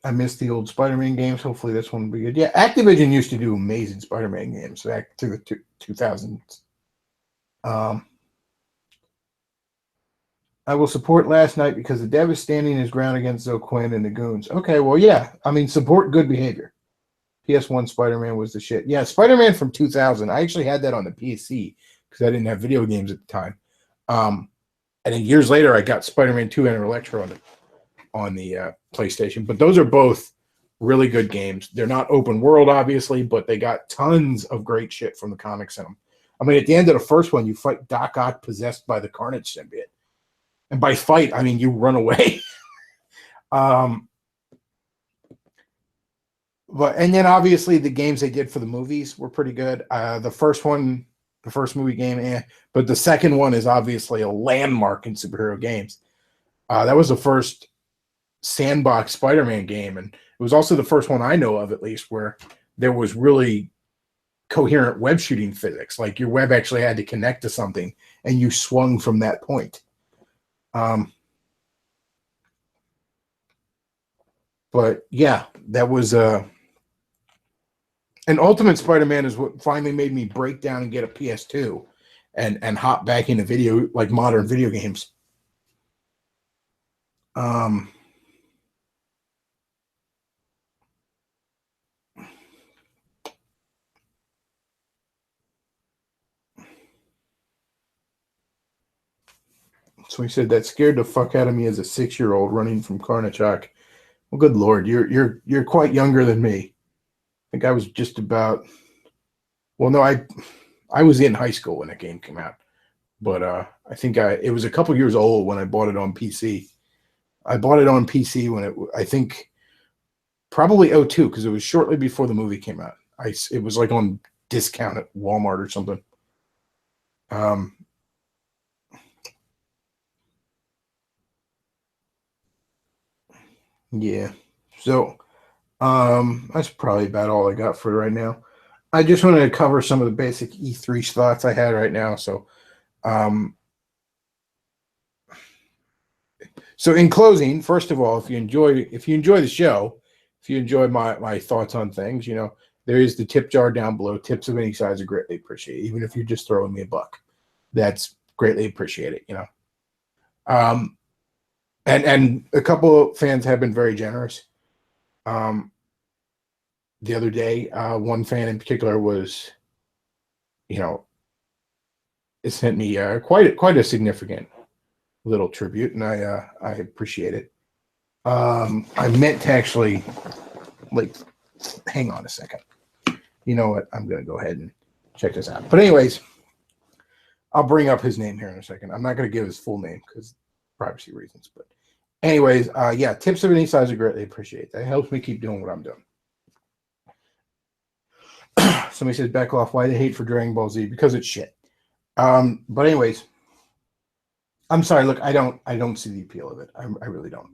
I miss the old Spider-Man games. Hopefully this one will be good. Yeah, Activision used to do amazing Spider-Man games back to the 2000s. I will support Last Night because the dev is standing his ground against Zoe Quinn and the goons. Okay, well, yeah. I mean, support good behavior. PS1 Spider-Man was the shit. Yeah, Spider-Man from 2000. I actually had that on the PC because I didn't have video games at the time. And then years later, I got Spider-Man 2 and Electro on the PlayStation. But those are both really good games. They're not open world, obviously, but they got tons of great shit from the comics in them. I mean, at the end of the first one, you fight Doc Ock possessed by the Carnage symbiote. And by fight, I mean you run away. But and then obviously the games they did for the movies were pretty good. The first movie game, but the second one is obviously a landmark in superhero games. That was the first sandbox Spider-Man game, and it was also the first one I know of, at least, where there was really coherent web shooting physics. Like your web actually had to connect to something, and you swung from that point. But yeah, that was and Ultimate Spider-Man is what finally made me break down and get a PS2 and hop back into modern video games. So he said that scared the fuck out of me as a 6-year-old running from Karnachak. Well, good Lord, you're quite younger than me. I think I was just about. Well, no, I was in high school when that game came out, but I think it was a couple years old when I bought it on PC. I bought it on PC when I think probably 2002 because it was shortly before the movie came out. It was like on discount at Walmart or something. Yeah. So that's probably about all I got for right now. I just wanted to cover some of the basic E3 thoughts I had right now. So in closing, first of all, if you enjoy the show, if you enjoy my thoughts on things, there is the tip jar down below. Tips of any size are greatly appreciated, even if you're just throwing me a buck. That's greatly appreciated, And a couple of fans have been very generous. The other day, one fan in particular was, it sent me quite a significant little tribute, and I appreciate it. I meant to actually, hang on a second. You know what? I'm going to go ahead and check this out. But anyways, I'll bring up his name here in a second. I'm not going to give his full name because privacy reasons. But anyways, yeah, tips of any size are greatly appreciated. That helps me keep doing what I'm doing. Somebody says, Bechtloff, why the hate for Dragon Ball Z? Because it's shit. But anyways, I'm sorry. Look, I don't see the appeal of it. I really don't.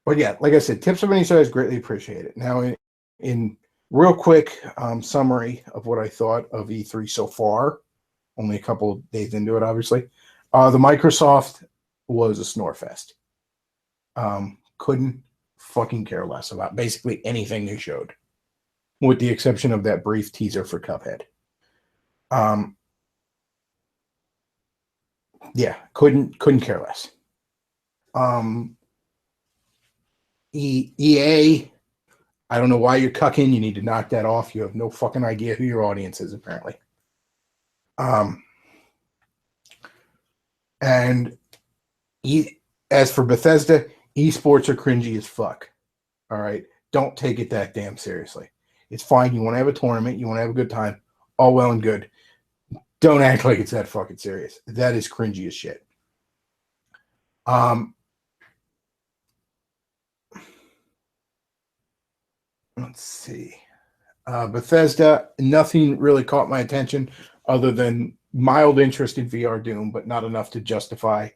But yeah, like I said, tips of any size greatly appreciated. Now, in real quick summary of what I thought of E3 so far, only a couple of days into it, obviously. The Microsoft was a snore fest. Couldn't fucking care less about basically anything they showed, with the exception of that brief teaser for Cuphead. Yeah, couldn't care less. EA, I don't know why you're cucking. You need to knock that off. You have no fucking idea who your audience is, apparently. And as for Bethesda, esports are cringy as fuck. All right? Don't take it that damn seriously. It's fine. You want to have a tournament. You want to have a good time. All well and good. Don't act like it's that fucking serious. That is cringy as shit. Let's see. Bethesda, nothing really caught my attention other than mild interest in VR Doom, but not enough to justify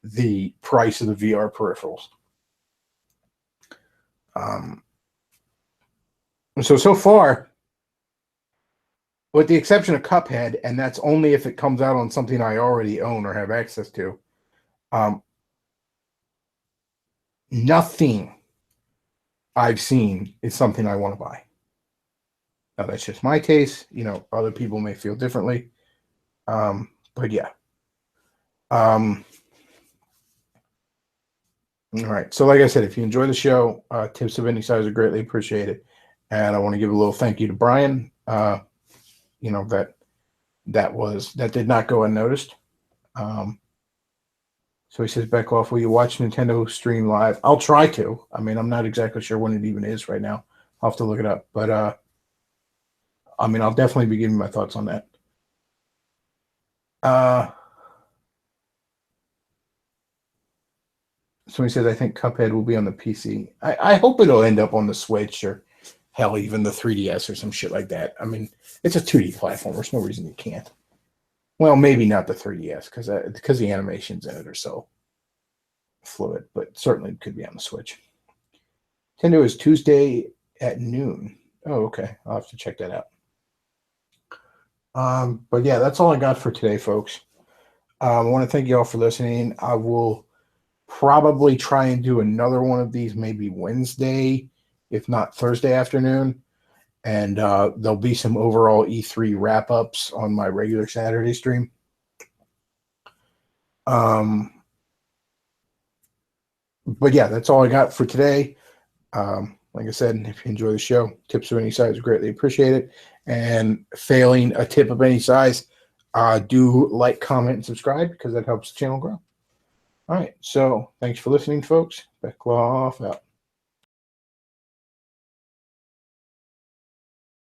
the price of the VR peripherals. So far, with the exception of Cuphead, and that's only if it comes out on something I already own or have access to, nothing I've seen is something I want to buy. Now, that's just my taste. You know, other people may feel differently. But yeah. All right. So like I said, if you enjoy the show, tips of any size are greatly appreciated. And I want to give a little thank you to Brian. You know, that did not go unnoticed. So he says, Bechtloff, will you watch Nintendo stream live? I'll try to. I mean, I'm not exactly sure when it even is right now. I'll have to look it up. But I mean, I'll definitely be giving my thoughts on that. So he says, I think Cuphead will be on the PC. I hope it'll end up on the Switch or hell, even the 3DS or some shit like that. I mean, it's a 2D platform. There's no reason you can't. Well, maybe not the 3DS because the animations in it are so fluid, but certainly could be on the Switch. Nintendo is Tuesday at noon. Oh, okay. I'll have to check that out. But yeah, that's all I got for today, folks. I want to thank you all for listening. I will probably try and do another one of these maybe Wednesday, if not Thursday afternoon. And there'll be some overall E3 wrap-ups on my regular Saturday stream. But yeah, that's all I got for today. Like I said, if you enjoy the show, tips of any size are greatly appreciated. And failing a tip of any size, do like, comment, and subscribe because that helps the channel grow. All right, so thanks for listening, folks. Bechtloff out.